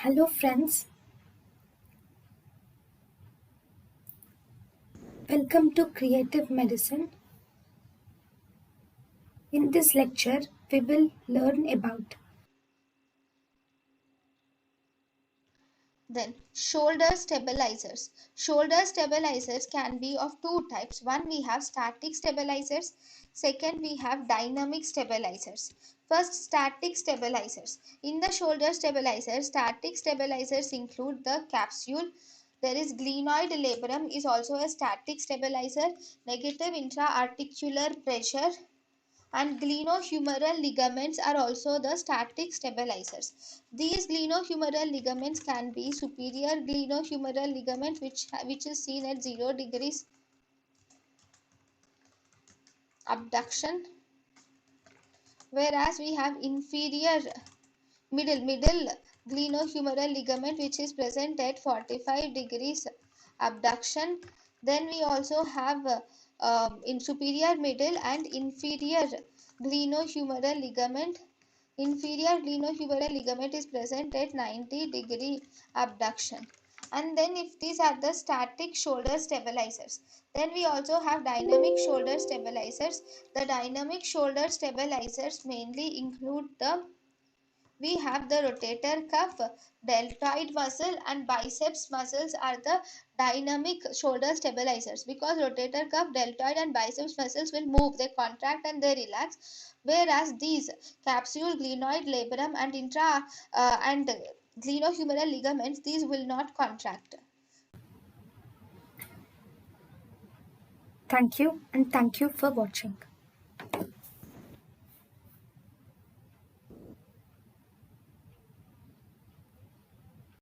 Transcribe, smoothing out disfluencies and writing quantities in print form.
Hello friends, welcome to Creative Medicine. In this lecture, we will learn about Then shoulder stabilizers. Shoulder stabilizers can be of two types. One, we have static stabilizers. Second, we have dynamic stabilizers. First, static stabilizers. In the shoulder stabilizers, static stabilizers include the capsule. There is glenoid labrum is also a static stabilizer. Negative intra-articular pressure and glenohumeral ligaments are also the static stabilizers. These glenohumeral ligaments can be superior glenohumeral ligament which is seen at 0 degrees abduction, whereas we have inferior middle glenohumeral ligament which is present at 45 degrees abduction. Then we also have in superior middle and inferior glenohumeral ligament. Inferior glenohumeral ligament is present at 90-degree abduction. And then if these are the static shoulder stabilizers, then we also have dynamic shoulder stabilizers. The dynamic shoulder stabilizers mainly include we have the rotator cuff, deltoid muscle and biceps muscles are the dynamic shoulder stabilizers, because rotator cuff, deltoid and biceps muscles will move, they contract and they relax, whereas these capsule, glenoid labrum and and glenohumeral ligaments, these will not contract. thank you and thank you for watching.